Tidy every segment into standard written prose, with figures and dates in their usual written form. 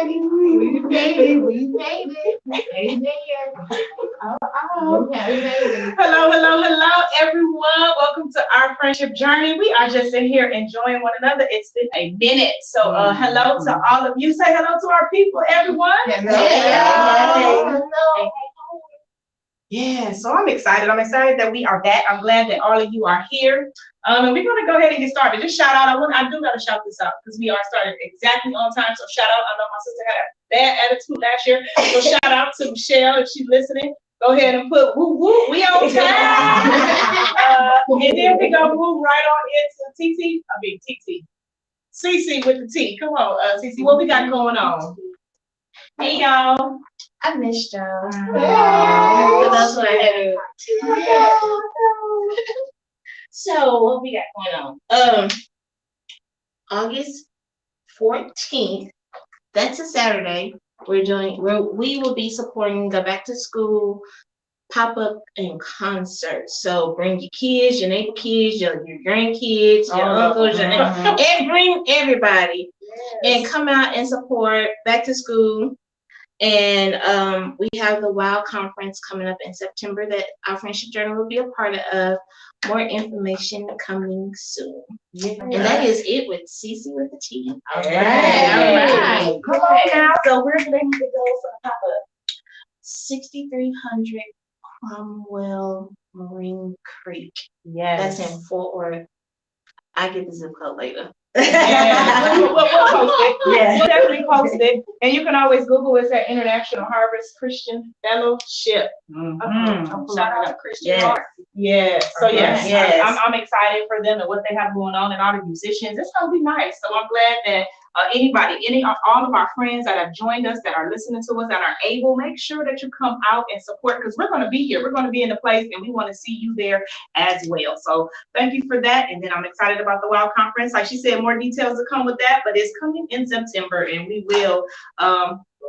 everybody. We made it. We made it. Amen. Hello, hello, hello, everyone. Welcome to our friendship journey. We are just in here enjoying one another. It's been a minute. So, hello to all of you. Say hello to our people, everyone. Hello. Yeah, so I'm excited. I'm excited that we are back. I'm glad that all of you are here. And we're going to go ahead and get started. Just shout out. I do got to shout this out because we are started exactly on time. So shout out. I know my sister had a bad attitude last year. So shout out to Michelle if she's listening. Go ahead and put woo woo. We on time. And then we go move right on into TT. CC with the T. Come on, CC. What we got going on? Hey, y'all. I missed y'all. That's what I had. So what we got going on? August 14th. That's a Saturday. We will be supporting the back to school pop-up and concert. So bring your kids, your neighbor kids, your grandkids, your uncles, and bring everybody and come out and support back to school. And we have the WOW conference coming up in September that our friendship journey will be a part of. More information coming soon. Yeah. And that is it with CC with the T. All right. Come on now. So where do they need to go for the pop-up? 6300 Cromwell Marine Creek. Yes. That's in Fort Worth. I get the zip code later. Yeah. we'll post it. Yeah. We'll definitely post it. And you can always Google it at International Harvest Christian Fellowship. Shout out to Christian Heart. Yeah. So yes. I'm excited for them and what they have going on and all the musicians. It's gonna be nice. So I'm glad that all of our friends that have joined us, that are listening to us, that are able, make sure that you come out and support because we're going to be here. We're going to be in the place and we want to see you there as well. So thank you for that. And then I'm excited about the WOW conference. Like she said, more details to come with that, but it's coming in September and we will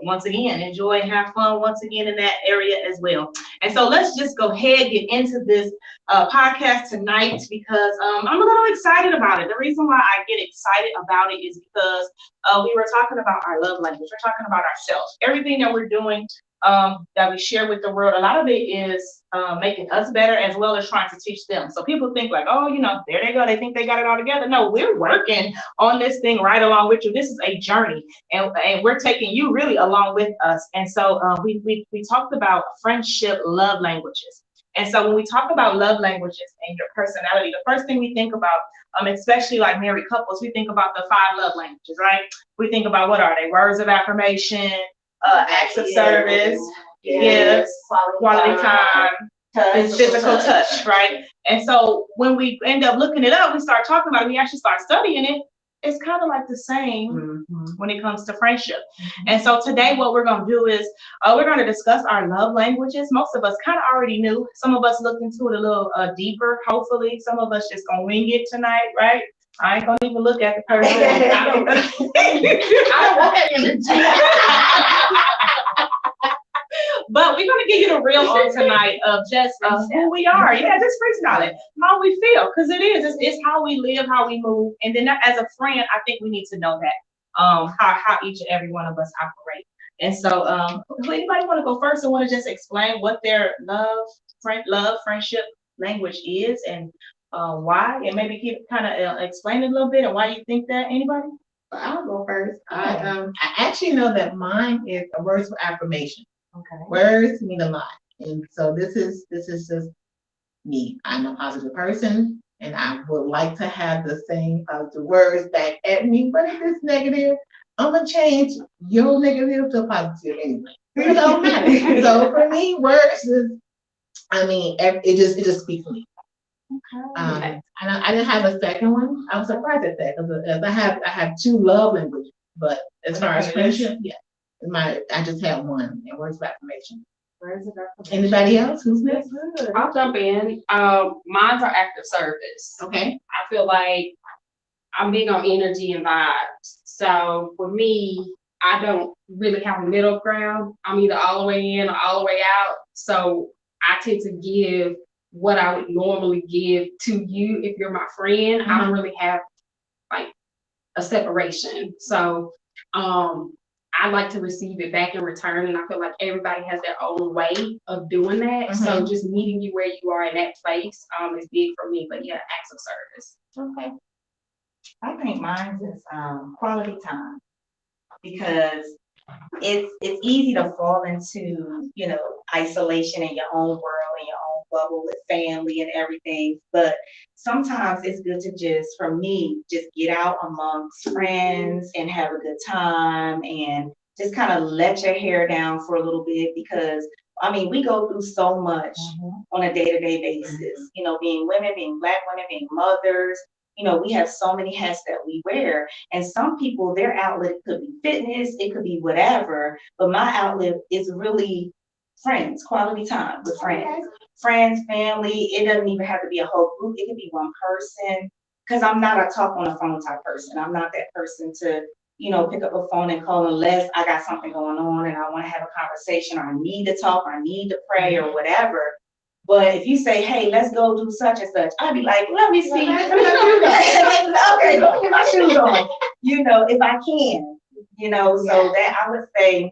once again enjoy and have fun once again in that area as well. And so let's just go ahead and get into this podcast tonight because I'm a little excited about it. The reason why I get excited about it is because we were talking about our love language. We're talking about ourselves. Everything that we're doing that we share with the world, a lot of it is making us better as well as trying to teach them. So people think like, oh, there they go. They think they got it all together. No, we're working on this thing right along with you. This is a journey and we're taking you really along with us. And so we talked about friendship love languages. And so when we talk about love languages and your personality, the first thing we think about, especially like married couples, we think about the 5 love languages, right? We think about what are they? Words of affirmation, acts of service, gifts, quality time, physical touch, right? And so when we end up looking it up, we start talking about it, we actually start studying it. It's kind of like the same when it comes to friendship. And so today what we're going to do is we're going to discuss our love languages. Most of us kind of already knew. Some of us looked into it a little deeper, hopefully. Some of us just going to wing it tonight, right? I ain't going to even look at the person. I don't want that energy. But we're going to give you the real on tonight of just who we are. Yeah, just freestyle it. How we feel. Because it's how we live, how we move. And then as a friend, I think we need to know that, how each and every one of us operate. And so anybody want to go first and want to just explain what their friendship language is and why? And maybe keep kind of explain it a little bit and why you think that. Anybody? I'll go first. I actually know that mine is a words of affirmation. Okay. Words mean a lot, and so this is just me. I'm a positive person, and I would like to have the same the words back at me. But if it's negative, I'm gonna change your negative to positive anyway. It don't matter. So for me, words is, it just speaks to me. Okay. I didn't have a second one. I was surprised at that because I have 2 love languages, but as far as friendship, yeah. I just have one, and words of affirmation. Anybody else? Who's next? I'll jump in. Mine's are active service. Okay. I feel like I'm big on energy and vibes. So for me, I don't really have a middle ground. I'm either all the way in or all the way out. So I tend to give what I would normally give to you if you're my friend. I don't really have like a separation. So I like to receive it back in return, and I feel like everybody has their own way of doing that. So just meeting you where you are in that place is big for me. But yeah, acts of service. Okay. I think mine is quality time, because it's easy to fall into, you know, isolation in your own world, in your own bubble with family and everything. But sometimes it's good to just, for me, just get out amongst friends and have a good time and just kind of let your hair down for a little bit, because I mean, we go through so much on a day-to-day basis, you know, being women, being Black women, being mothers. You know, we have so many hats that we wear, and some people, their outlet could be fitness, it could be whatever, but my outlet is really friends, quality time with friends. Friends, family, it doesn't even have to be a whole group, it could be one person, because I'm not a talk on the phone type person. I'm not that person to, you know, pick up a phone and call unless I got something going on and I want to have a conversation, or I need to talk, or I need to pray, or whatever. But if you say, hey, let's go do such and such, I'd be like, let me see. Okay, go get my shoes on. You know, if I can, you know, so that I would say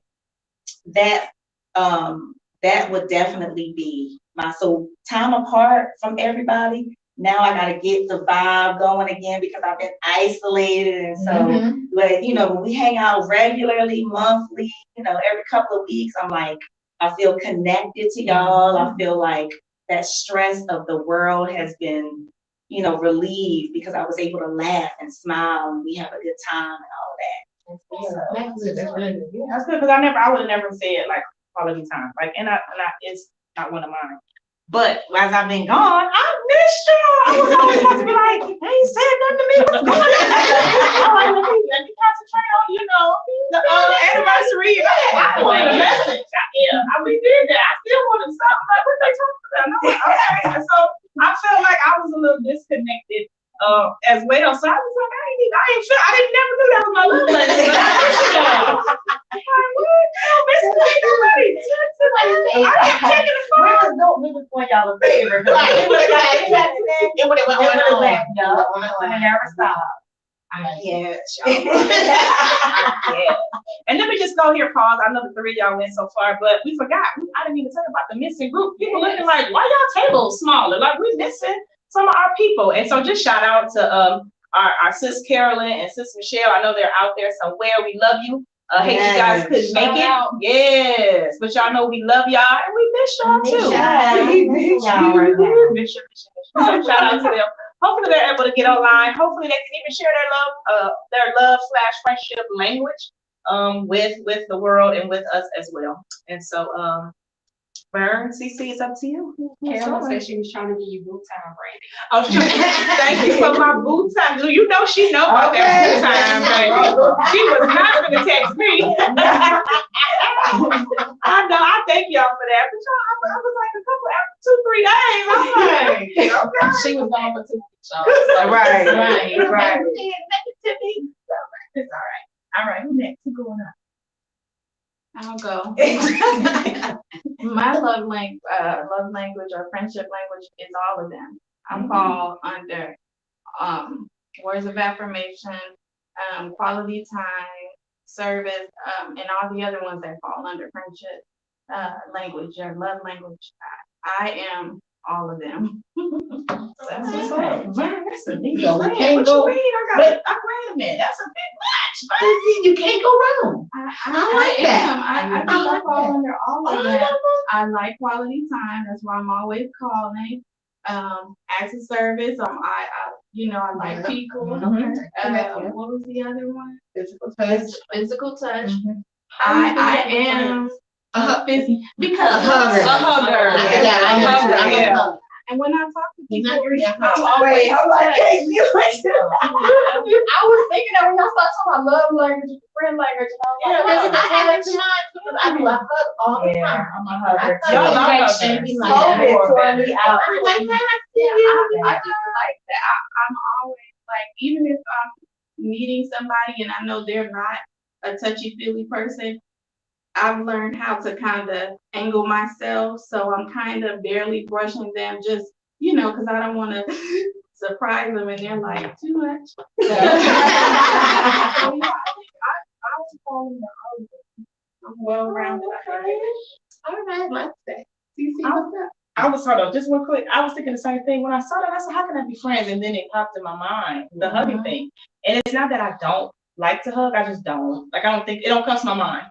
that that would definitely be my, so time apart from everybody. Now I gotta get the vibe going again because I've been isolated, and so but you know, when we hang out regularly, monthly, you know, every couple of weeks, I'm like, I feel connected to y'all. I feel like that stress of the world has been, you know, relieved because I was able to laugh and smile and we have a good time and all that. That's good. That's really good. That's good, because I would have never said like quality time. Like, and it's not one of mine. But as I've been gone, I missed y'all. I was always supposed to be like, they ain't said nothing to me. What's going on? Let me concentrate on, you know, the anniversary. I wanted a message. We did that. I still wanted something. Like, what they talking about? And I'm like, okay. And so I felt like I was a little disconnected as well. So I was like, I didn't never knew that was my love language. I'm like, what? I don't miss nobody. I kept taking the phone. We was doing y'all a favor. It would have went on. It never stopped. Yeah. And let me just go here, pause. I know the three of y'all went so far, but we forgot. I didn't even talk about the missing group. People looking like, why y'all tables smaller? Like, we're missing some of our people. And so just shout out to our sis Carolyn and sis Michelle. I know they're out there somewhere. We love you. Hate you guys couldn't make it. Yes, but y'all know we love y'all and we miss y'all too. We miss y'all. Miss you. Shout out to them. Hopefully they're able to get online. Hopefully they can even share their love / friendship language with the world and with us as well. And so Vern, CC, it's up to you. Carolyn said she was trying to give you boot time, Brandy. Oh, thank you for my boot time. You know she know about that boot time, baby. She was not gonna text me. I know. I thank y'all for that. But y'all, I was like a couple after 2-3 days. I'm like, okay. She was gone for 2 weeks. Right. It's all right. All right, who next? Who going up? I'll go. My love language or friendship language is all of them. I fall under words of affirmation, quality time, service, and all the other ones that fall under friendship language or love language. I am all of them. That's what's up. That's a big So we plan. can't What go- you mean? Wait a minute. That's a big match. You can't go wrong. I like that. am. I think I fall under all of that. I like quality time. That's why I'm always calling. Acts of service. I like people. What was the other one? Physical touch. Physical touch. Mm-hmm. I am busy because A hugger. Yeah. And when I talk to You're people, not really a I'm hugger. always I'm like, hey, you like I was thinking that when y'all started talking about love language, friend language, and I was like, That's added to mine because I do a hug all the time. I'm a hugger too. Y'all love Like, huggers. be like COVID that. tore me out. I'm like, I just like that. I'm always like, even if I'm meeting somebody and I know they're not a touchy-feely person, I've learned how to kind of angle myself. So I'm kind of barely brushing them just, because I don't want to surprise them and they're like, too much. So, yeah, I was calling the husband. well-rounded. All right, like that. CC, what's up? I was sort of just one quick. I was thinking the same thing when I saw that. I said, "How can I be friends?" And then it popped in my mind, the hugging thing. And it's not that I don't like to hug. I just don't. Like I don't think it don't come to my mind.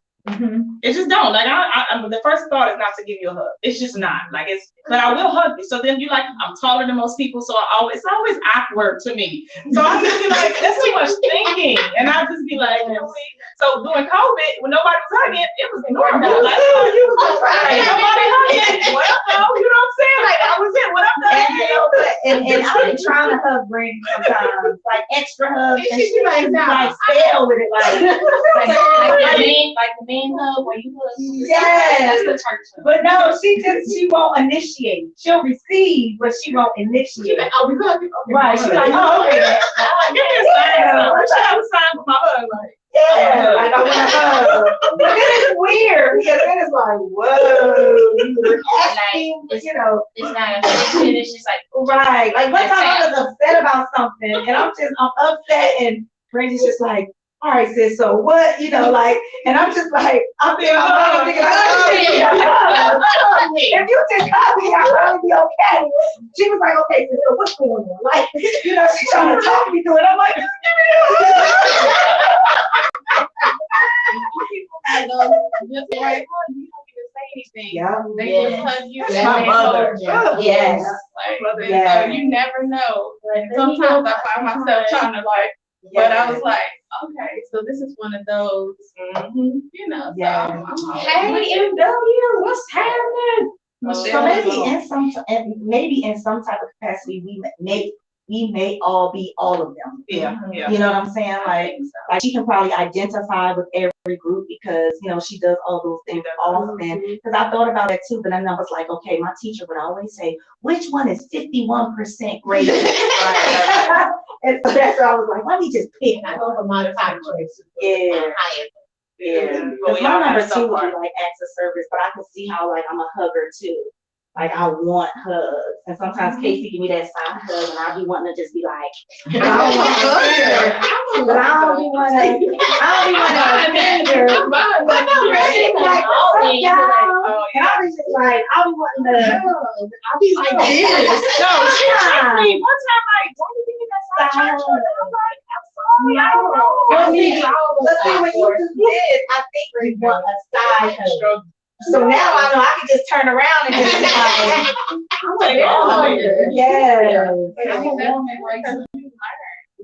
It just don't. Like the first thought is not to give you a hug. It's just not. Like it's. But I will hug you. So then you like I'm taller than most people, so it's always awkward to me. So I just be like, that's too much thinking, and I just be like, so during COVID when nobody was hugging, it was normal. Like you was right. Nobody hugging. What up, though? You know what I'm saying? Like I was in. What up, though? And I've been trying to hug Brandy sometimes, like extra hugs, and she like, like spell with it, like the main hug where you hug. yes. But no, she won't initiate. She'll receive, but she won't initiate. Oh, we hugging. Right? She's like, oh, okay. Give me a sign. I should have a sign for my hug. Like. Yeah, like I want to hug. But then it's weird because then it's like, whoa, you asking, you know. It's not a finish. It's like Right. Like one time I was upset about something and I'm upset and Brandy's just like, all right, sis, so what, you know, like, and I'm just like, I'm thinking, if you just hug me, I'll probably be okay. She was like, okay, sis, so what's going on? Like, you know, she's trying to talk me through it. I'm like, just give me just the right hug. You don't even say anything. Yeah. They just hug you. That's my mother. Yes. Like, Yeah. so you never know. Like, sometimes I find myself trying to like, but I was like, okay, so this is one of those, you know. So Yeah. hey, MW, what's happening? So maybe in some type of capacity, we may all be all of them. Yeah. You know what I'm saying? Like she can probably identify with every group because, you know, she does all those things often. Because I thought about that too, but then I was like, okay, my teacher would always say, which one is 51% greater? And so that's why I was like, let me just pick. I go for my top choice. Yeah. Yeah. Because my number 2 would be like acts of service, but I can see how like I'm a hugger too. Like I want hugs, and sometimes Casey give me that side hug, and I'll be wanting to just be like, I don't want to hug her, but I don't be wanting to offend her. But no, really, like, what's up, y'all? And I'll be just like, I'll be wanting to, I'll be like this. No, she asked me one time, like, why did you give me that side hug? I'm like, I'm sorry, I don't know. But see, when you do this, I think you want a side hug. So now I know I can just turn around and just be like, yeah.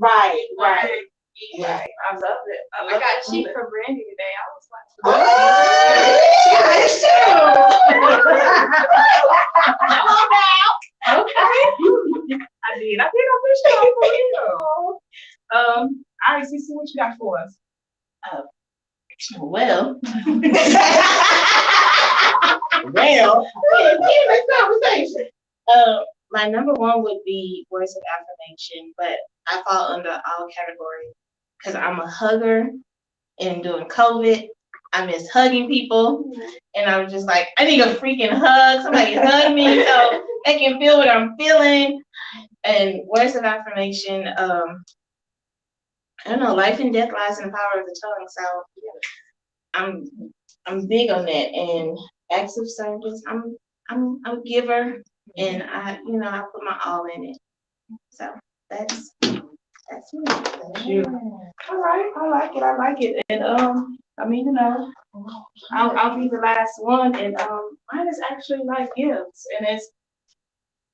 Right. I love it. I got cheap for Brandy today. I was like, I did appreciate it for real. All right, CC, what you got for us? well, Conversation. my number 1 would be words of affirmation, but I fall under all categories because I'm a hugger, and during COVID, I miss hugging people, and I was just like, I need a freaking hug. Somebody hug me so they can feel what I'm feeling. And words of affirmation, I don't know, life and death lies in the power of the tongue. So I'm big on that. And acts of service, I'm a giver, and I put my all in it. So that's me. You. All right, I like it. And I mean, you know, I'll be the last one, and mine is actually like gifts, and it's,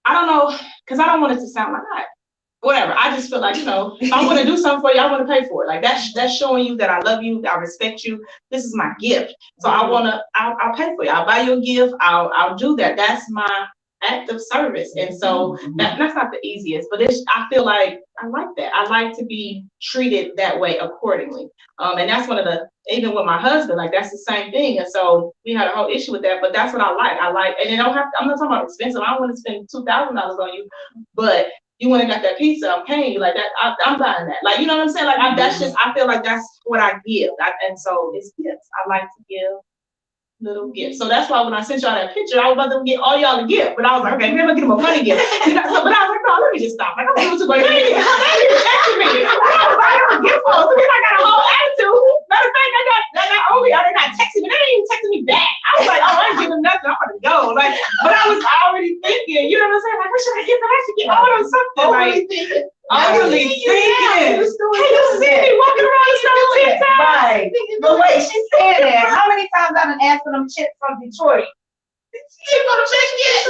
I don't know, because I don't want it to sound like that. Whatever. I just feel like, you know, if I want to do something for you, I want to pay for it. Like that's showing you that I love you, I respect you. This is my gift. So I'll pay for you. I'll buy you a gift. I'll do that. That's my act of service. And so that's not the easiest, but I feel like I like that. I like to be treated that way accordingly. And that's one of the, even with my husband, like that's the same thing. And so we had a whole issue with that, but that's what I like. And then I'm not talking about expensive. I don't want to spend $2,000 on you, but you went and got that pizza, I'm paying you like that. I'm buying that. Like, you know what I'm saying? Like, I feel like that's what I give. And so it's gifts. I like to give little gifts. So that's why when I sent y'all that picture, I was about to get all y'all a gift. But I was like, okay, maybe I'll get them a funny gift. But I was like, no, let me just stop. Like, I'm able to go, you ain't even texting me. I was like, I have a gift for. So then I got a whole attitude. Matter of fact, I got texting me. They didn't even I done asked for them chips from Detroit. You ain't gonna check yet?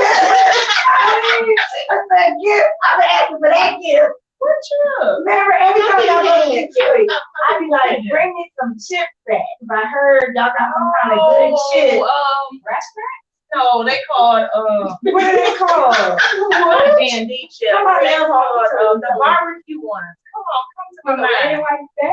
I said, gift. I've been asking for that gift. What you? Remember, every time y'all go to Detroit, I be like, bring me some chips back. 'Cause I heard y'all got some kind of good chips. Restaurant? No, they called What are they called? D&D chips. Somebody They else called the barbecue ones. Come to my mind.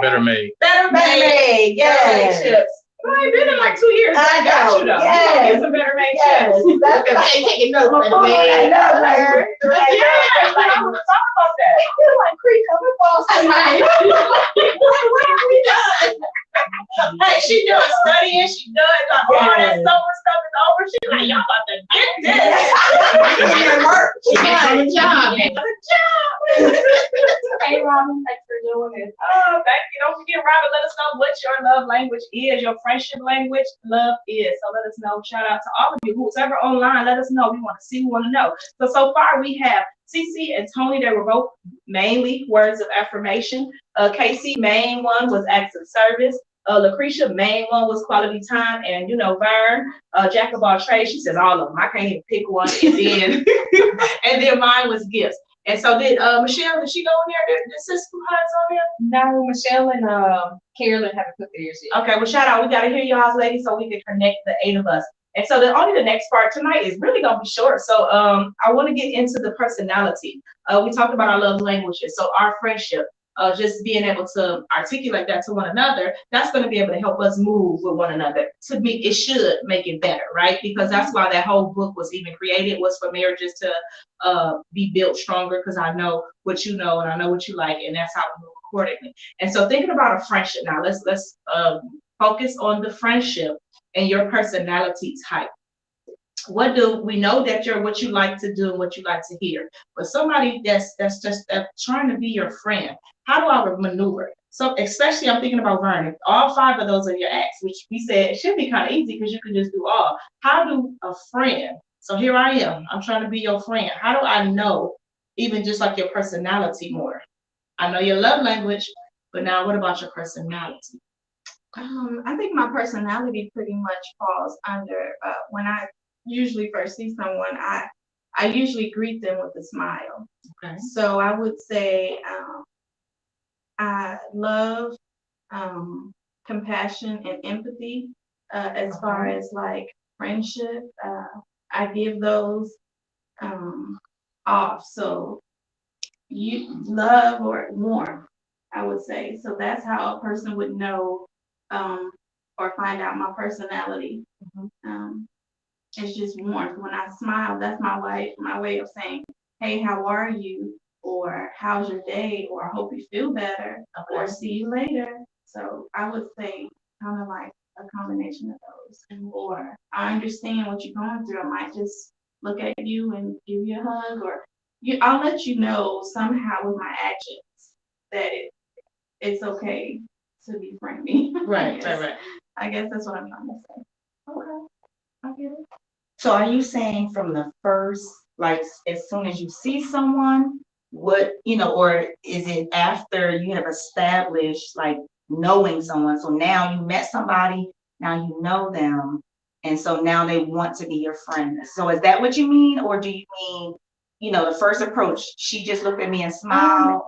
Better made. Better Better made. made, yes. Chips. Well, it's been in like 2 years. I got know, you though. yes. Get some better made Yes, chips. that's I ain't taking notes, I but man. know, Yeah, her. I was talking about that. I feel like Creek coming falls tonight. What have we done? Hey, she done studying, she done like all that summer stuff is over. She like, y'all about to get this. She got a job. Hey, Robin, thanks for doing this. Oh, thank you. Don't forget, Robin, let us know what your love language is, your friendship language, love is. So let us know. Shout out to all of you. Who's ever online, let us know. We want to see, we want to know. So far we have Cece and Tony. They were both mainly words of affirmation. Casey, main one was acts of service. Lucretia, main one was quality time. And, Vern, jack of all trades, she says all of them. I can't even pick one. And then, and then mine was gifts. And so did Michelle, did she go in there? Did Sis Huds on there? No, Michelle and Carolyn haven't put theirs yet. Okay, well, shout out. We got to hear y'all's ladies so we can connect the 8 of us. And so the next part tonight is really going to be short. So I want to get into the personality. We talked about our love languages. So our friendship, just being able to articulate that to one another, that's going to be able to help us move with one another. To me, it should make it better, right? Because that's why that whole book was even created, was for marriages to be built stronger, because I know what you know and I know what you like, and that's how we move accordingly. And so thinking about a friendship now, let's focus on the friendship and your personality type. What do we know that you're what you like to do and what you like to hear? But somebody that's just trying to be your friend, how do I maneuver? So especially I'm thinking about Vernon. All 5 of those are your acts, which we said it should be kind of easy because you can just do all. How do a friend? So here I am. I'm trying to be your friend. How do I know, even just like your personality more? I know your love language, but now what about your personality? I think my personality pretty much falls under when I usually first see someone, I usually greet them with a smile. Okay. So I would say I love compassion and empathy as far as like friendship. I give those off. So you love or warmth, I would say. So that's how a person would know or find out my personality. It's just warmth. When I smile, that's my way of saying, hey, how are you? Or how's your day? Or I hope you feel better. Okay. Or see you later. So I would say kind of like a combination of those. Or I understand what you're going through. I might just look at you and give you a hug, or I'll let you know somehow with my actions that it's okay to be friendly. Right. I guess that's what I'm trying to say. Okay, I get it. So are you saying from the first, like as soon as you see someone, what, or is it after you have established like knowing someone? So now you met somebody, now you know them, and so now they want to be your friend. So is that what you mean? Or do you mean, the first approach, she just looked at me and smiled?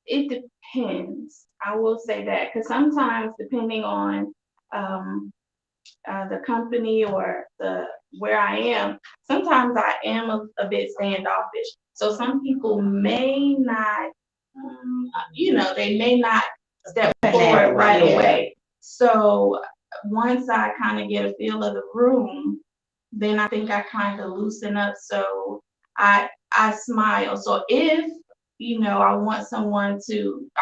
It depends. I will say that, because sometimes depending on the company or where I am, sometimes I am a bit standoffish. So some people may not, they may not step forward right away. So once I kind of get a feel of the room, then I think I kind of loosen up. So I smile. So if I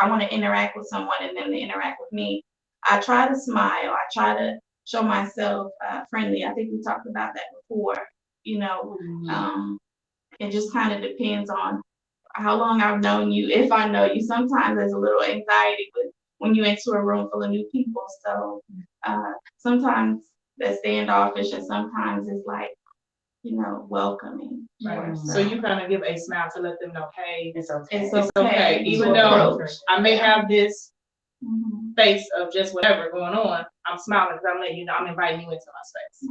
want to interact with someone and then they interact with me, I try to smile. I try to show myself friendly. I think we talked about that before. It just kind of depends on how long I've known you. If I know you, sometimes there's a little anxiety when you're into a room full of new people. So sometimes that's standoffish, and sometimes it's like, welcoming. Right. So you kind of give a smile to let them know, hey, It's okay. It's okay. Even though I may have this face of just whatever going on, I'm smiling because I'm letting you know I'm inviting you into my space.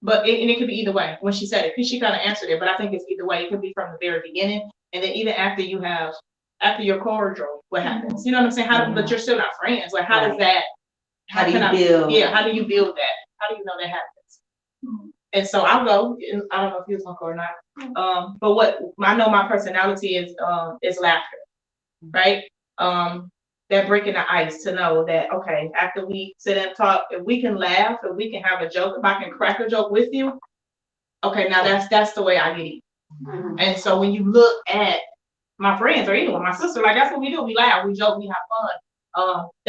But it could be either way when she said it, because she kind of answered it, but I think it's either way. It could be from the very beginning, and then even after you're cordial, what happens? You know what I'm saying? But you're still not friends. Like, how does that? How do you build? Yeah, how do you build that? How do you know that happens? And so I'll go. And I don't know if he was gonna go or not. But what I know my personality is laughter, right? That breaking the ice to know that, okay, after we sit and talk, if we can laugh, if we can have a joke, if I can crack a joke with you, okay, now that's the way I get it. And so when you look at my friends or anyone, my sister, like, that's what we do. We laugh, we joke, we have fun.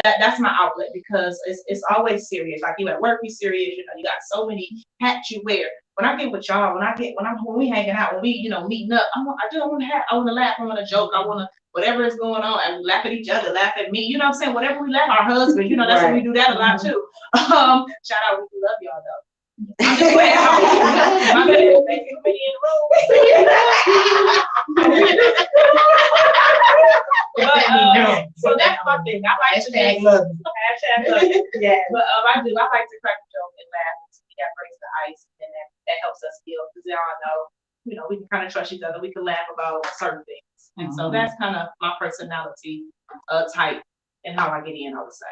That's my outlet, because it's always serious. Like, you at work, you serious, you got so many hats you wear. When I get with y'all, when we hanging out, when we, meeting up, I want to laugh, I want to joke, I want to, whatever is going on, and we laugh at each other, laugh at me, you know what I'm saying? Whatever we laugh, our husbands, that's what we do that a lot too. Shout out, we love y'all though. I'm just playing. My baby making me in the room. So that's my thing. I like to Hashtag love. Hashtag love. Yeah. But I like to crack a joke and laugh. That breaks the ice, and that helps us heal, because y'all know, we can kind of trust each other. We can laugh about certain things, and so that's kind of my personality type and how I get in. I would say.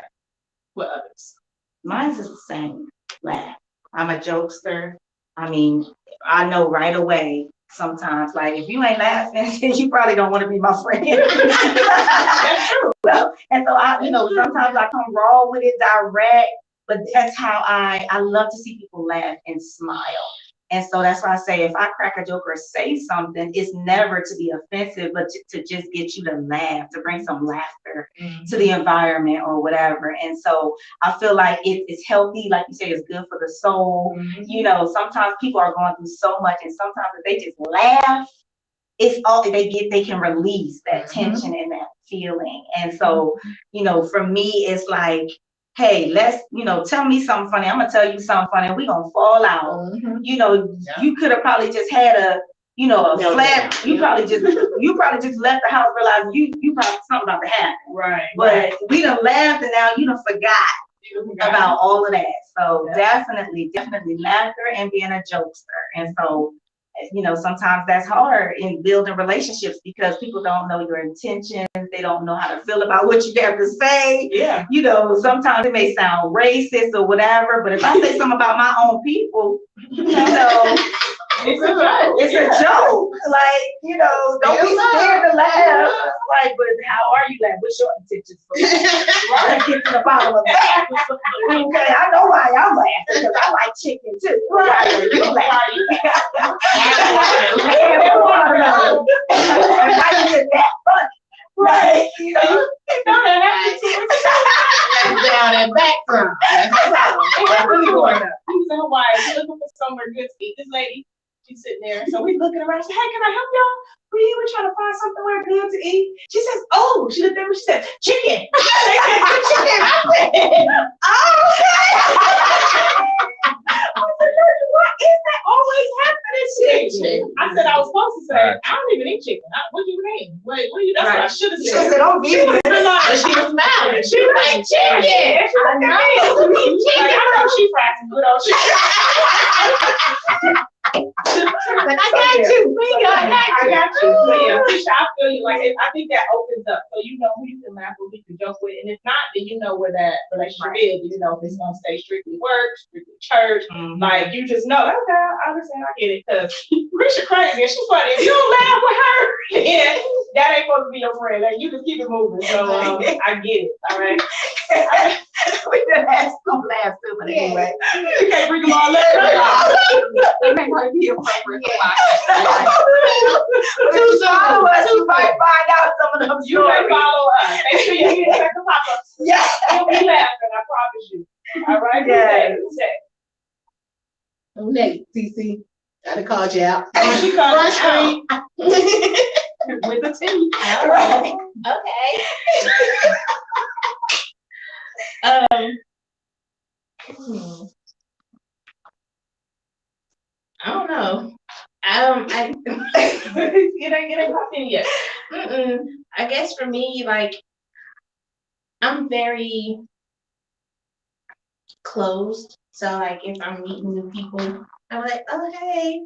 What others? Mine's is the same. Laugh. I'm a jokester. I mean, I know right away sometimes, like, if you ain't laughing, you probably don't want to be my friend. That's true. Well, and so sometimes I come raw with it, direct, but that's how I love to see people laugh and smile. And so that's why I say, if I crack a joke or say something, it's never to be offensive, but to just get you to laugh, to bring some laughter to the environment or whatever. And so I feel like it's healthy, like you say, it's good for the soul. Sometimes people are going through so much, and sometimes if they just laugh, it's all they can release that tension and that feeling. And so, for me, it's like, hey, let's, tell me something funny. I'm gonna tell you something funny. We're gonna fall out. You could have probably just had a flat. You probably just left the house, realizing you probably something about to happen. Right. But we done laughed, and now you done forgot about all of that. So definitely laughter and being a jokester. And so, sometimes that's hard in building relationships, because people don't know your intentions. They don't know how to feel about what you have to say. Yeah. Sometimes it may sound racist or whatever, but if I say something about my own people, it's a joke. It's a joke. Like, don't be scared to laugh. Like, but how are you laughing? What's your intentions? Let's get to the bottom of that. Okay, I know why I'm laughing, because I like chicken too. Right. You laughing. Why is it that funny? Right. Down and back from. Really going up. He was in Hawaii. He's looking for somewhere good to eat. This lady, she's sitting there. So we looking around. She said, hey, can I help y'all? We were trying to find somewhere good to eat. She says, oh, she looked at me. She said, chicken. Chicken. I said, oh, okay. I said, why is that always happening? Chicken. I said, I was supposed to say, I don't even eat chicken. What do you mean? Wait, what do you? That's what I should have said. She said, oh, she was smiling. She was like, chicken. I know. Chicken. I know she fried some good old chicken. Like, I got you. I got you. Yeah, I feel you. Like, I think that opens up, so you know who you can laugh with, who you can joke with, and if not, then you know where that relationship is. You know if it's gonna stay strictly work, strictly church. Like, you just know. Okay, I understand. I get it. Because Risha crazy and she's funny. If you don't laugh with her, then that ain't supposed to be your friend. Like, you just keep it moving. So I get it. All right. We done had some laughs too, but anyway. You can't bring them all up. They may not be appropriate. You follow us, you might find out some of them You may stories. follow us. Make sure you get the pop-ups. Yeah. You'll be laughing, I promise you. All right? Yes. Oh, Nate, CC, gotta call you out. She called Front us out Street. with the tea. All right. I don't know. It ain't popping yet. I guess for me, like, I'm very closed. So like if I'm meeting new people, I'm like, oh hey.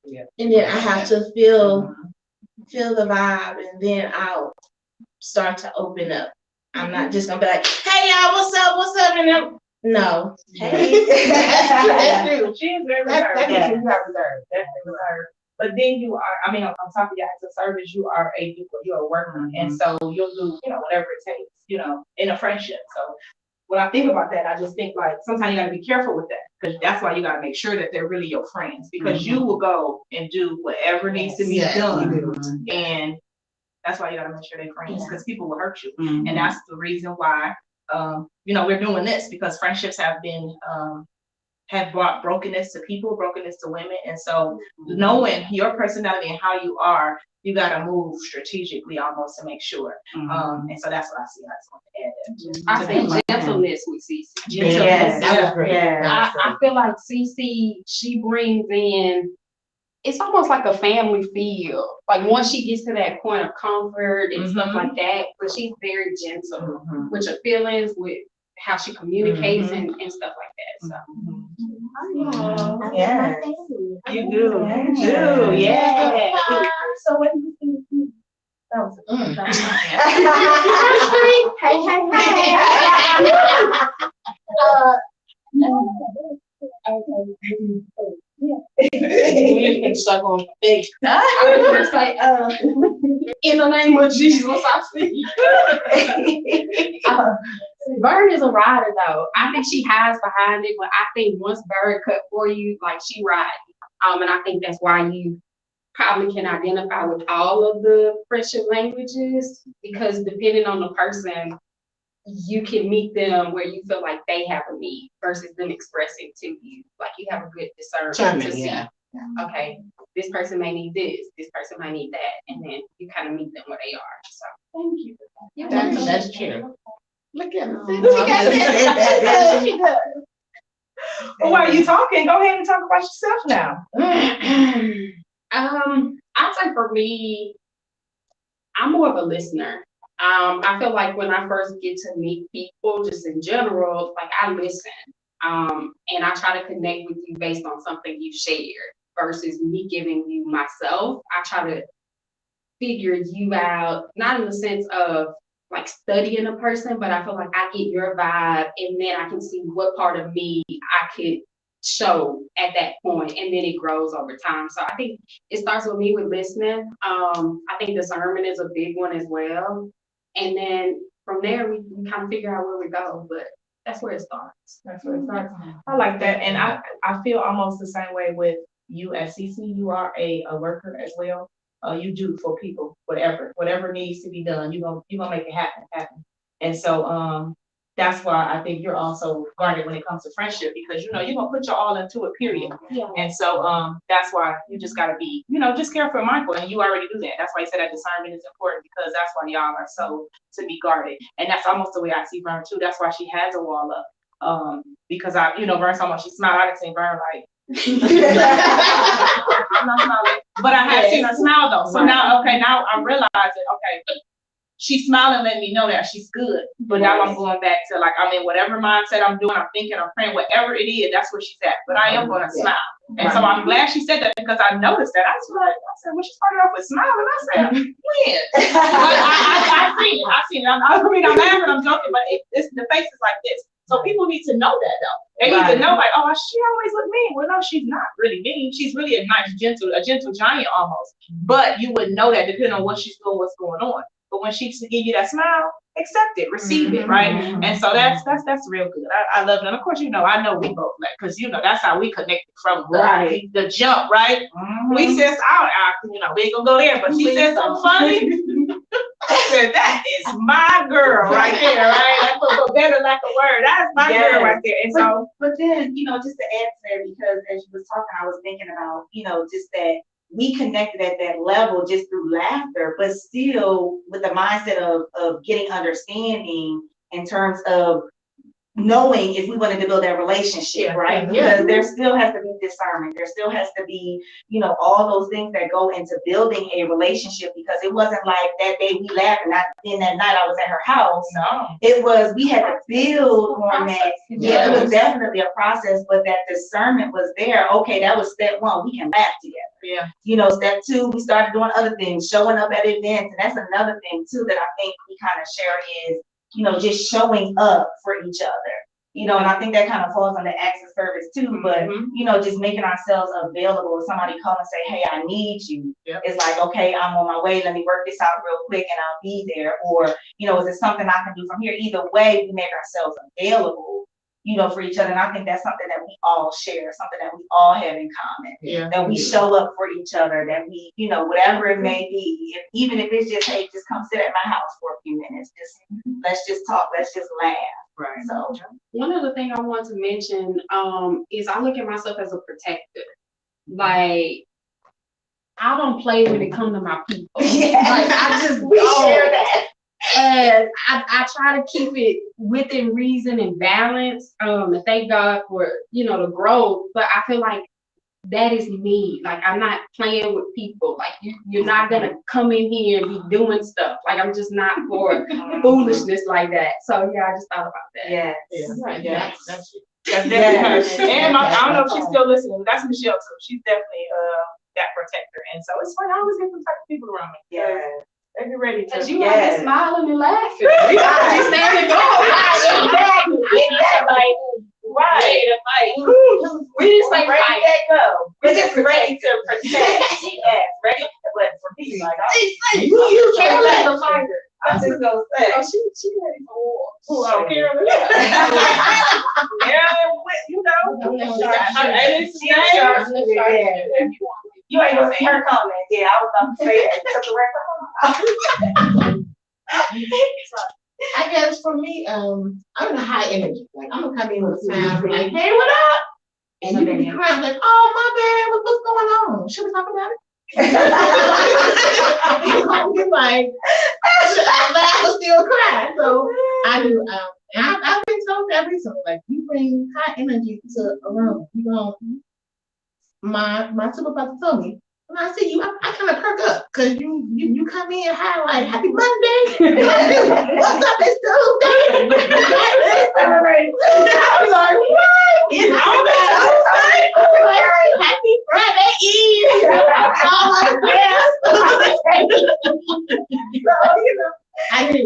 Yeah. And then I have to feel the vibe, and then I'll start to open up. I'm not just gonna be like, hey y'all, what's up? And then no. Hey. That's true. She is very That's reserved. true. You are reserved. Definitely reserved. But then you are, I mean, on top of your acts of service, you're a worker. And so you'll do, whatever it takes, in a friendship. So when I think about that, I just think like sometimes you gotta be careful with that. Because that's why you gotta make sure that they're really your friends. Because you will go and do whatever needs to be Yes, you done. do. And that's why you gotta make sure they're friends, because people will hurt you. Mhm. And that's the reason why, we're doing this, because friendships have been, have brought brokenness to people, brokenness to women. And so knowing your personality and how you are, you gotta move strategically almost to make sure. And so that's what I see. I just want to add that. I think gentleness with Cece. Yes, That was great. yes. That was I feel like Cece, she brings in, it's almost like a family feel. Like once she gets to that point of comfort and stuff like that, but she's very gentle with your feelings, with how she communicates and stuff like that. So. Yes. You do. You do. Yeah. So what do you think? That was You can suck on big. I was just like, in the name of Jesus, I see. Bird is a rider though. I think she hides behind it, but I think once Bird cut for you, like she ride. And I think that's why you probably can identify with all of the friendship languages, because depending on the person, you can meet them where you feel like they have a need versus them expressing to you. Like you have a good discernment to see, okay, this person may need this person might need that, and then you kind of meet them where they are. So Thank you. That's true. Look at her. Well, while you talking, go ahead and talk about yourself now. I'd say for me, I'm more of a listener. I feel like when I first get to meet people, just in general, like I listen. And I try to connect with you based on something you shared versus me giving you myself. I try to figure you out, not in the sense of like studying a person, but I feel like I get your vibe and then I can see what part of me I could show at that point, and then it grows over time. So I think it starts with me with listening. I think discernment is a big one as well. And then from there, we kind of figure out where we go, but that's where it starts. That's what it starts. I like that. And I feel almost the same way with you as Cece. You are a worker as well. You do for people, whatever needs to be done, you're gonna make it happen. And so that's why I think you're also guarded when it comes to friendship, because you're gonna put your all into it, period. Yeah. And so that's why you just gotta be, just careful and mindful, and you already do that. That's why you said that discernment is important, because that's why y'all are so to be guarded. And that's almost the way I see Vern too. That's why she has a wall up. Because Vern so much she smiled, I didn't see Vern like I'm not smiling. But I have seen her smile though. So now I'm realizing, okay, she's smiling, letting me know that she's good. But now I'm going back to like, I'm in whatever mindset I'm doing, I'm thinking, I'm praying, whatever it is, that's where she's at. But I am going to smile. And so I'm glad she said that, because I noticed that. I said, well, she started off with smiling. I said, when? I seen it. I'm laughing, I'm joking, but the face is like this. So people need to know that though. They need to know like, oh, she always look mean. Well, no, she's not really mean. She's really a nice, gentle giant almost. But you wouldn't know that depending on what she's doing, what's going on. But when she give you that smile, accept it, receive it, right? And so that's real good. I love it. And of course, I know we both like, because that's how we connected from the jump, right? We said, we ain't gonna go there, but she said something funny. I said, that is my girl right there, right? For better lack of word, that is my girl right there. And so, but then, just to add to that, because as you was talking, I was thinking about, just that we connected at that level just through laughter, but still with the mindset of getting understanding in terms of knowing if we wanted to build that relationship, right? Because there still has to be discernment. There still has to be, all those things that go into building a relationship, because it wasn't like that day we laughed and then that night I was at her house. No. It was, we had to build on that. Yeah, it was definitely a process, but that discernment was there. Okay, that was step one. We can laugh together. Yeah. Step two, we started doing other things, showing up at events. And that's another thing too that I think we kind of share is, just showing up for each other. And I think that kind of falls under acts of service too, but, just making ourselves available. If somebody call and say, hey, I need you. Yep. It's like, okay, I'm on my way. Let me work this out real quick and I'll be there. Or, is it something I can do from here? Either way, we make ourselves available, for each other. And I think that's something that we all share, something that we all have in common. Yeah. That we show up for each other, that we, whatever it may be, even if it's just, hey, just come sit at my house for a few minutes. Let's just talk, let's just laugh. Right. So One other thing I want to mention is I look at myself as a protector. Like, I don't play when it comes to my people. Like, I just we share that. And I try to keep it within reason and balance. And thank God for, the growth. But I feel like that is me. Like, I'm not playing with people. Like, you're not gonna come in here and be doing stuff. Like, I'm just not for foolishness like that. So yeah, I just thought about that. Yes. Right. That's That's definitely her. And I don't know if she's still listening, but that's Michelle too. She's definitely that protector. And so it's funny, I always get some type of people around me. Yeah. They be ready to. Cause you out there smiling and laughing. We Right. standing going. Exactly. Right. We just like ready fight. to go. We're just ready to protect. Yes, ready to let for peace. Like, you Carol can't is a fighter. I'm just gonna say. Oh, she ready for war. Who? Oh, Carolyn. You ain't gonna see her comment. Yeah, I was about to say that. Took the rest I guess for me, I'm in a high energy. Like, I'm gonna come in with a smile, like, hey, what up? And you can be crying, like, oh, my bad, what's going on? Should we talk about it? I'll be like, I laugh but still cry. So I do, and I've been told that recently, like, you bring high energy to a room. My supervisor told me, when I see you, I kind of perk up, because you come in high, like, happy Monday. What's up, it's Tuesday. I was like, what? Happy Friday Eve. I do.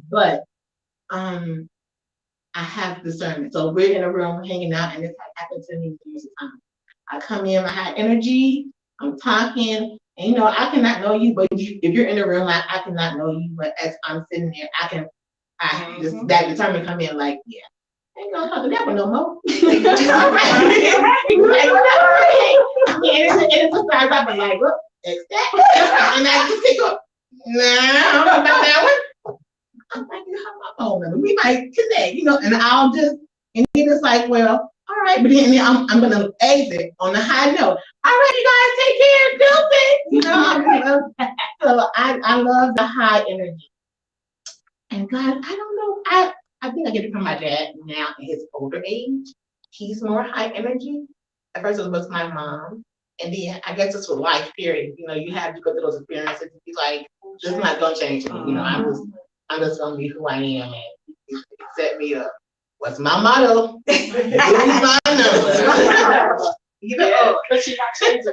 But I have discernment. So we're in a room hanging out, and this has happened to me years of time. I come in with high energy, I'm talking, and I cannot know you, but if you're in the room, I cannot know you, but as I'm sitting there, that determined come in like, yeah, I ain't gonna talk to that one no more. It's a size up and like, look, it's that. And I just think, nah, I don't know about that one. I'm like, you have my phone number. We might connect, and I'll just, and then it's like, well, all right, but then I'm gonna exit on a high note. All right, you guys take care, do it. So I love the high energy. And God, I don't know, I think I get it from my dad now in his older age. He's more high energy. At first it was my mom. And then I guess it's a life period. You have to go through those experiences and be like, this is not gonna change me. I'm just gonna be who I am, and he set me up. What's my motto? My number. But she got changed.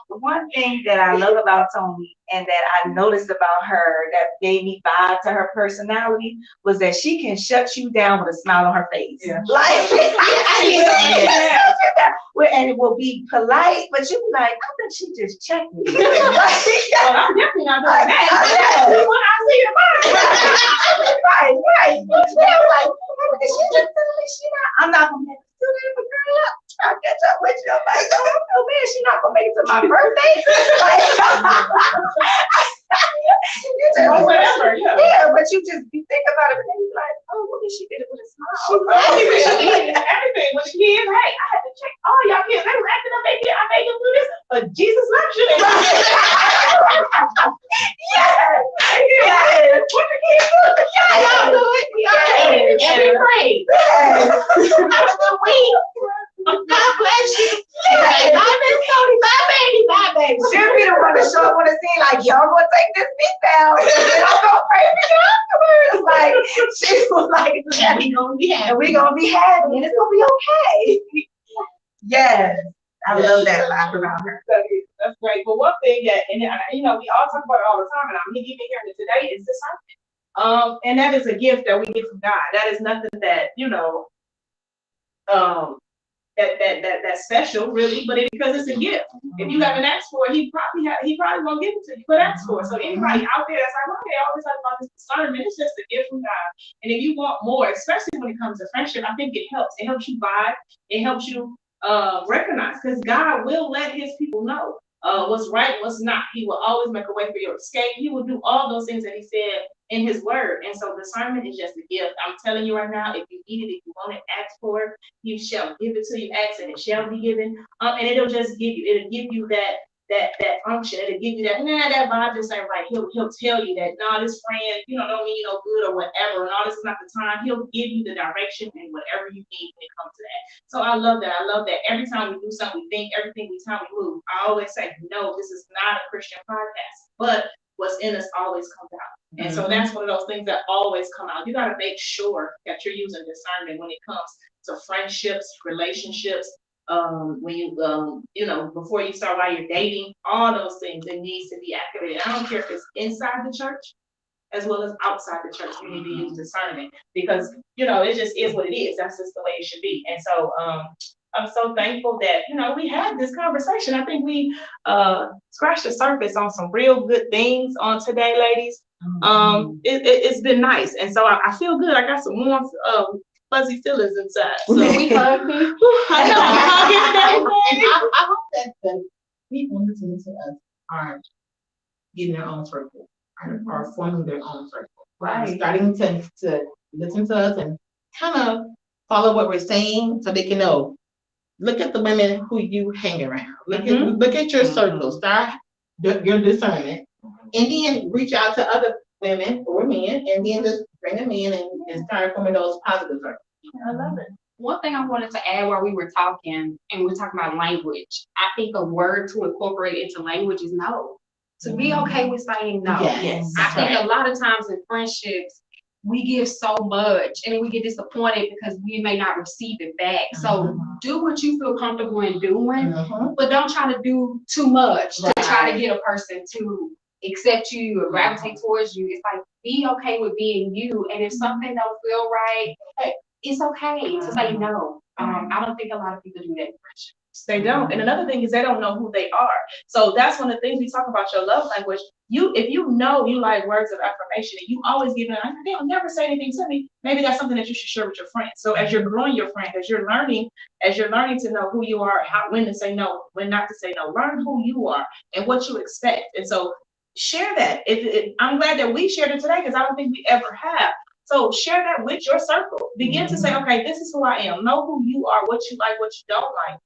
One thing that I love about Toni and that I noticed about her that made me vibe to her personality was that she can shut you down with a smile on her face. Yeah. Like, and it will be polite, but you be like, I think she just checked me. I'm definitely not doing that. When I see it, Right. But yeah, like, she just I'm not gonna make it to the girl up. I'll catch up with you. I'm like, oh man, she's not gonna make it to my birthday. whatever. Yeah, but you just think about it, and then you're like, oh, well, she did it with a smile. Everything. When she kids, hey, I had to check all y'all kids. They was acting up. I made them do this. But Jesus loves you. Yes. What the kids do? Yeah, y'all do it. a week. God bless you. Bye, Miss Tony. Bye, baby. Bye, baby. She'll be the one to show up on the scene like, y'all gonna take this beat down. And I'm gonna pray for you afterwards. Like, she was like, And we gonna be happy. and we gonna be happy and it's gonna be okay. Yes. I love that laugh around her. That's great. But one thing that, and you know, we all talk about it all the time, and I'm even hearing it today, is discernment. And that is a gift that we get from God. That is nothing that, you know, that's special, really, but because it's a gift. If you haven't asked for it, he probably won't give it to you, but ask for it. So anybody out there that's like, okay, I always talk about this discernment, it's just a gift from God. And if you want more, especially when it comes to friendship, I think it helps. It helps you vibe. It helps you recognize, because God will let his people know what's right, what's not. He will always make a way for your escape. He will do all those things that he said in his word. And so discernment is just a gift. I'm telling you right now, if you need it, if you want it, ask for it. He shall give it to you. Ask and it shall be given. And it'll just give you, it'll give you that unction. It'll give you that, that vibe just ain't right. He'll tell you that, this friend, don't mean you no good or whatever, and all this is not the time. He'll give you the direction and whatever you need when it comes to that. So I love that. I love that. Every time we do something, we think, everything we time we move, I always say, no, this is not a Christian podcast, but what's in us always comes out. And so that's one of those things that always come out. You got to make sure that you're using discernment when it comes to friendships, relationships, when you, before you start while you're dating, all those things, it needs to be activated. I don't care if it's inside the church as well as outside the church, you need to use discernment, because, it just is what it is. That's just the way it should be. And so, I'm so thankful that, we had this conversation. I think we scratched the surface on some real good things on today, ladies. It's been nice. And so I feel good. I got some warm, fuzzy feelings inside. So we hugged me. I hope that the people listening to us are getting their own circle, are forming their own circle. Right. Starting to listen to us and kind of follow what we're saying so they can know. Look at the women who you hang around. Look at your circle. Start your discernment. And then reach out to other women or men, and then just bring them in and start forming those positive circles. I love it. One thing I wanted to add while we were talking, and we were talking about language, I think a word to incorporate into language is no. To be okay with saying no. Yes. I think a lot of times in friendships, we give so much and we get disappointed because we may not receive it back. So do what you feel comfortable in doing, but don't try to do too much to try to get a person to accept you or gravitate towards you. It's like, be okay with being you. And if something don't feel right, it's okay to say no. I don't think a lot of people do that in friendship. They don't. And another thing is they don't know who they are. So that's one of the things we talk about your love language. If you know you like words of affirmation and you always give it, they'll never say anything to me. Maybe that's something that you should share with your friends. So as you're growing your friend, as you're learning to know who you are, when to say no, when not to say no, learn who you are and what you expect. And so share that. I'm glad that we shared it today, because I don't think we ever have. So share that with your circle. Begin to say, okay, this is who I am. Know who you are, what you like, what you don't like.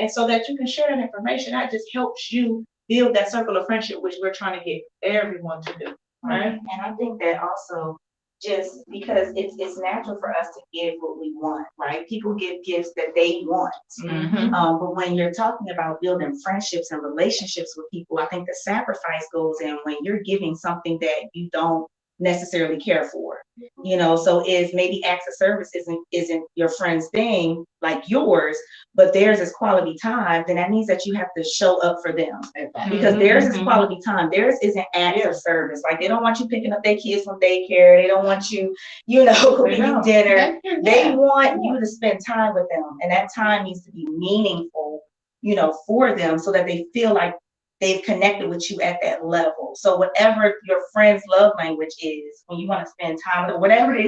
And so that you can share that information. That just helps you build that circle of friendship, which we're trying to get everyone to do. Right? And I think that also, just because it's natural for us to give what we want, right? People give gifts that they want. But when you're talking about building friendships and relationships with people, I think the sacrifice goes in when you're giving something that you don't necessarily care for. So is maybe acts of service isn't your friend's thing like yours, but theirs is quality time, then that means that you have to show up for them. Because theirs is quality time. Theirs isn't acts of service. Like, they don't want you picking up their kids from daycare. They don't want you, cooking dinner. They want you to spend time with them. And that time needs to be meaningful, for them, so that they feel like they've connected with you at that level. So whatever your friend's love language is, when you want to spend time with them, whatever it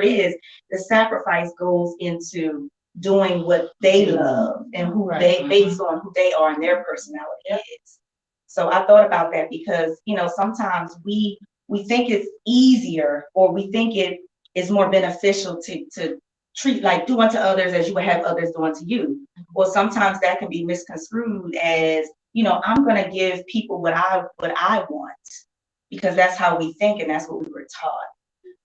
is, the sacrifice goes into doing what they love and who they, based on who they are and their personality is. So I thought about that because, sometimes we think it's easier, or we think it is more beneficial to treat, like, do unto others as you would have others do unto you. Well, sometimes that can be misconstrued as, I'm going to give people what I want, because that's how we think and that's what we were taught.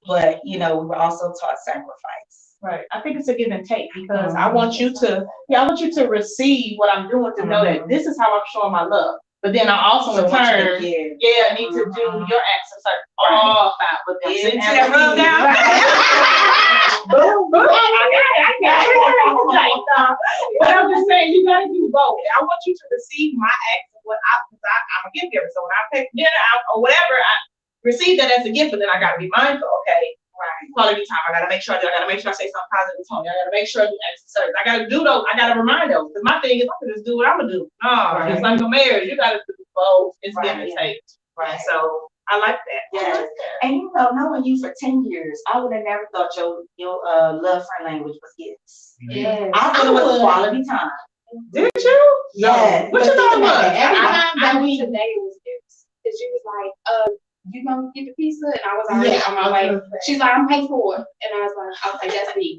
But, we were also taught sacrifice. Right. I think it's a give and take because I want you to receive what I'm doing to know that this is how I'm showing my love. But then I also in turn, need to do your acts of service all five with them. See that rub down? Boom, boom. I got it. But I'm just saying, you gotta do both. I want you to receive my acts of what I'm a gift giver. So when I pick dinner out or whatever, I receive that as a gift, but then I gotta be mindful, okay? Right. Quality time. I gotta make sure I say something positive to Tony. I gotta make sure I do exercise. I gotta do those. I gotta remind those. Because my thing is, I'm gonna just do what I'm gonna do. No, it's like a marriage. You gotta do both. It's give and take. Right. So I like that. Yes. And knowing you for 10 years, I would have never thought your love friend language was gifts. Yes. I thought it was quality time. Did you? Yes. What you thought it was? Every time that we today was gifts. Cause she was like, you gonna get the pizza? And I was already on my way. She's like, I'm paid for it. And I was like, okay, that's me.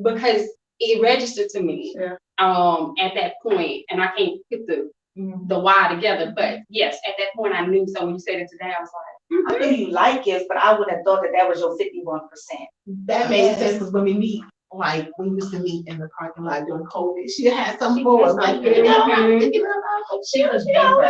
Because it registered to me at that point, and I can't put the why together. But yes, at that point I knew. So when you said it today, I was like, I knew you like gifts, but I would have thought that was your 51%. that made sense because when we meet, like we used to meet in the parking lot during COVID, she had some for us. Like, she was giver.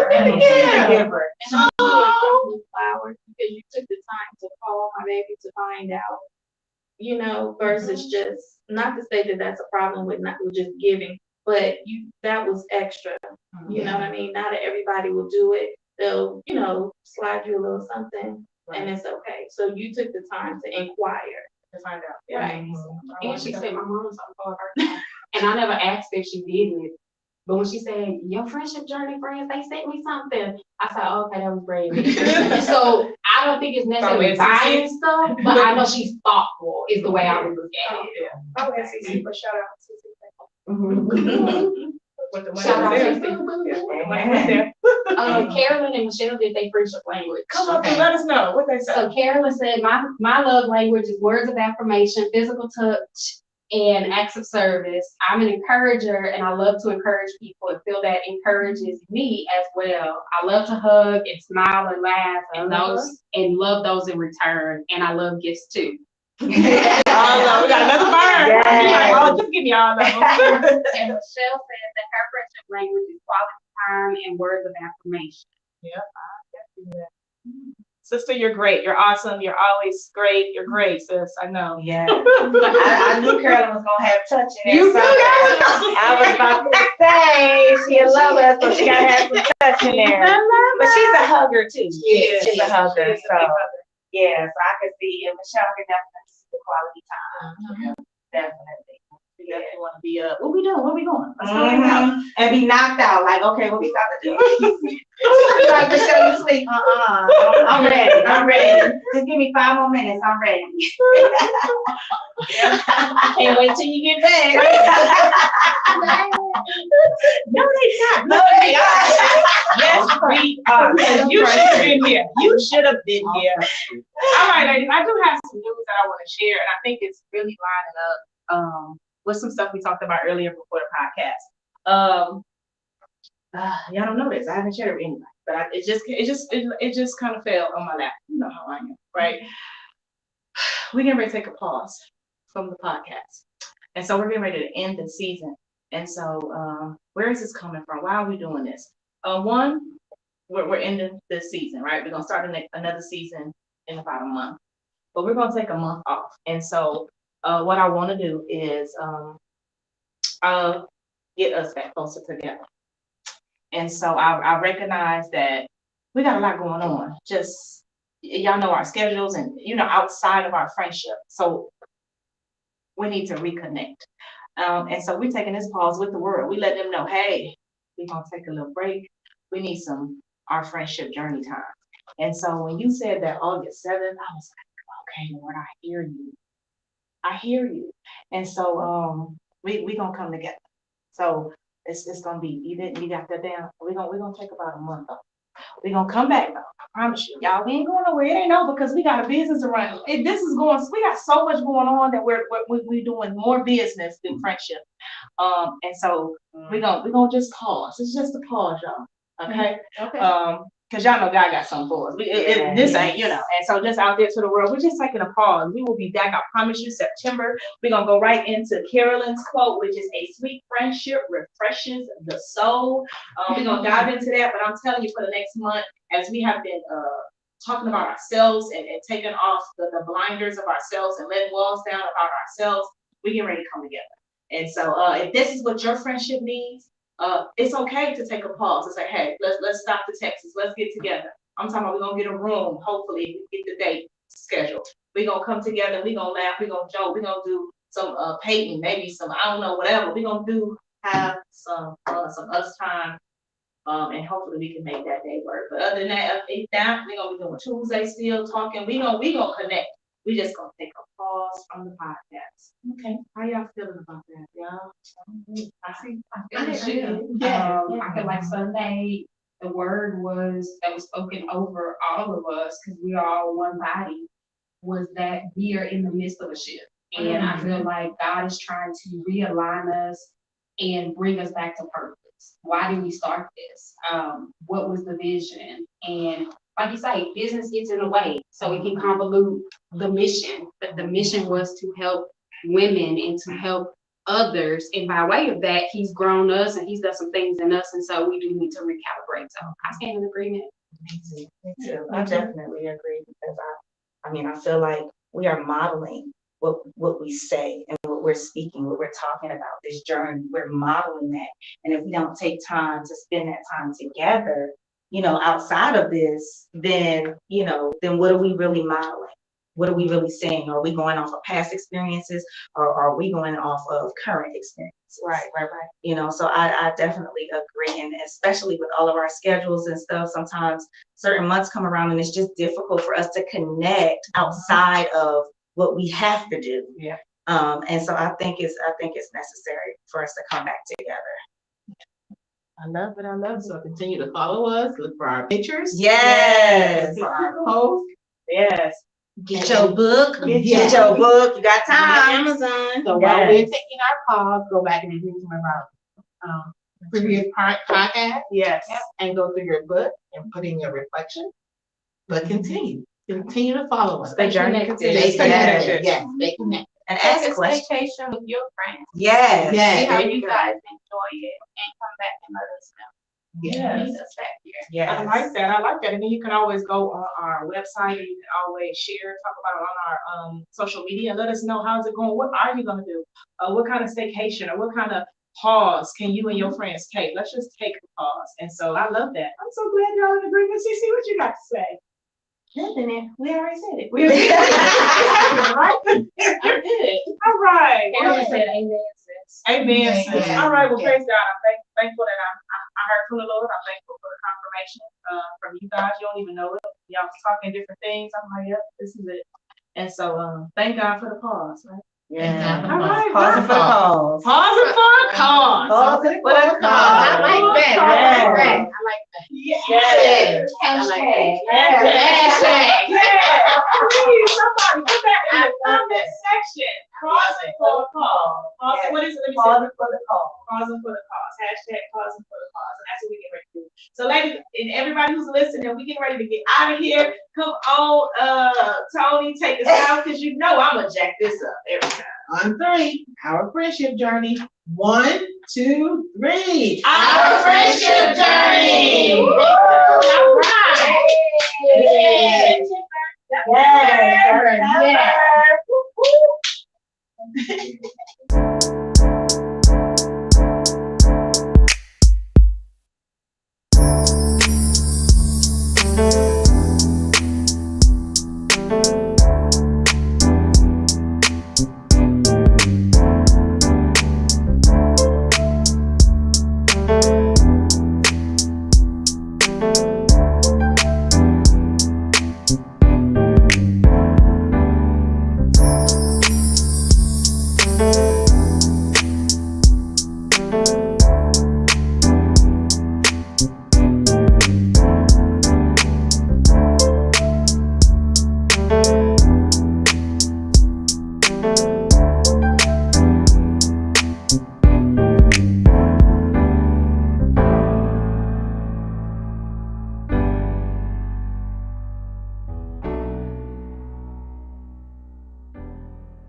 And I'm flowers because you took the time to call my baby to find out, versus just, not to say that that's a problem with just giving, but that was extra. You know what I mean? Not everybody will do it. They'll, slide you a little something, and it's okay. So you took the time to inquire. To find out. Right. and she said my mom was on her. And I never asked if she did it. But when she said, your friendship journey friends, they sent me something. I said, oh, okay, that was brave. So I don't think it's necessarily buying stuff, but I know she's thoughtful is the way I would look at it. Oh, SEC, but shout out to Shout out to Carolyn and Michelle did their friendship language. Come up and let us know what they said. So Carolyn said, my love language is words of affirmation, physical touch, and acts of service. I'm an encourager, and I love to encourage people and feel that encourages me as well. I love to hug and smile and laugh and love those in return. And I love gifts too. We got another bird. Yes. Like, just give me all of them. And Michelle said that her friendship language is quality time and words of affirmation. Yep, I can do that. Sister, you're great. You're awesome. You're always great. You're great, sis. I know. Yeah. I knew Carolyn was gonna have touch in there. You do I was about to say she love us, so she gotta have some touch in there. But she's a hugger too. Yeah, she's a hugger. So yeah, so I could see, and Michelle could definitely see the quality time. Definitely. You definitely want to be what we doing? Where we going? Let's go hang out. And be knocked out. Like, okay, what we got to do? Like, Michelle, you sleep. I'm ready. I'm ready. Just give me 5 more minutes. I'm ready. Can't wait till you get back. No, they not. No, they are. Yes, we are. You should have been here. You should have been here. All right, ladies. I do have some news that I want to share, and I think it's really lining up with some stuff we talked about earlier before the podcast. Y'all don't know this. I haven't shared it with anybody, but it just kind of fell on my lap. You know how I am, right? We're getting ready to take a pause from the podcast, and so we're getting ready to end the season. And so, where is this coming from? Why are we doing this? One, we're ending this season, right? We're gonna start another season in about a month, but we're gonna take a month off. And so, what I want to do is get us back closer together. And so I recognize that we got a lot going on. Just y'all know our schedules and outside of our friendship. So we need to reconnect. And so we're taking this pause with the world. We let them know, hey, we're gonna take a little break. We need our friendship journey time. And so when you said that August 7th, I was like, okay, Lord, I hear you. I hear you. And so we gonna come together. So it's gonna be, you got that down. We're gonna take about a month off. We're gonna come back though. I promise you. Y'all, we ain't going nowhere. It ain't over because we got a business to run. We got so much going on that we're doing more business than friendship. And so we're gonna just pause. It's just a pause, y'all. Okay. Okay. Cause y'all know God got something for us. This ain't, you know, and so just out there to the world, we're just taking a pause. We will be back, I promise you, September. We're gonna go right into Carolyn's quote, which is a sweet friendship refreshes the soul. We're gonna dive into that, but I'm telling you for the next month, as we have been talking about ourselves and taking off the blinders of ourselves and letting walls down about ourselves, we get ready to come together. And so if this is what your friendship needs, it's okay to take a pause and say, hey, let's stop the texts, let's get together. I'm talking about we're gonna get a room, hopefully we get the date scheduled. We're gonna come together, we're gonna laugh, we're gonna joke, we're gonna do some painting, maybe some, I don't know, whatever. We're gonna have some us time. And hopefully we can make that day work. But other than that, if not, we're gonna be doing Tuesday still talking. We gonna connect. We just gonna take a pause from the podcast. Okay. How y'all feeling about that, y'all? I feel good. I feel like Sunday, the word that was spoken over all of us, because we are all one body, was that we are in the midst of a shift. And I feel like God is trying to realign us and bring us back to purpose. Why did we start this? What was the vision? And like you say, business gets in the way, so we can convolute the mission. But the mission was to help women and to help others. And by way of that, he's grown us and he's done some things in us. And so we do need to recalibrate. So I stand in agreement. Me too. I definitely agree because I feel like we are modeling what we say and what we're speaking, what we're talking about, this journey, we're modeling that. And if we don't take time to spend that time together, you know, outside of this, then what are we really modeling? What are we really saying? Are we going off of past experiences or are we going off of current experiences? Right. You know, so I definitely agree. And especially with all of our schedules and stuff, sometimes certain months come around and it's just difficult for us to connect outside of what we have to do. Yeah. And so I think it's necessary for us to come back together. I love it. So continue to follow us, look for our pictures. Yes. Look for our posts. Yes. Get your book. Get your book. You got time. Amazon. So while we're taking our pause, go back and review some of our previous podcasts. Yes. And go through your book and put in your reflection. But continue to follow us. Stay connected. Stay connected. Yes, stay connected. And ask questions. Vacation with your friends. Yes. See how There you guys enjoy it and come back and let us know. Yes. Meet us back here. Yes. I like that. And then you can always go on our website and you can always talk about it on our social media and let us know how's it going. What are you going to do? What kind of staycation or what kind of pause can you and your friends take? Let's just take a pause. And so I love that. I'm so glad y'all in agreement. CC, what you got to say? Nothing. We already said it. Right? I'm good. All right. Carolyn said amen, sis. Amen. sis. Amen. All right. Well, Yeah. praise God. I'm thankful that I heard from the Lord. I'm thankful for the confirmation from you guys. You don't even know it. Y'all was talking different things. I'm like, yep, this is it. And so thank God for the pause. Right? Yeah. All right. Pausing for the cause. Pausing for a cause. Pausing for the cause. I like that. Yeah. I like that. Yes. Hashtag. Hashtag. Yeah. Please, somebody put that in the comment section. Pausing for a cause. Pausing. What is it? Let me see. Pausing for the cause. Pausing for the cause. Hashtag pausing for the cause. And that's what we get ready to do. So ladies and everybody who's listening, we get ready to get out of here. Come on, Tony, take us out because you know I'm gonna jack this up every time. On 3, our friendship journey. 1, 2, 3. Our friendship journey. Woo! All right. Yes. Yes. Yes. Yes. Woo, woo.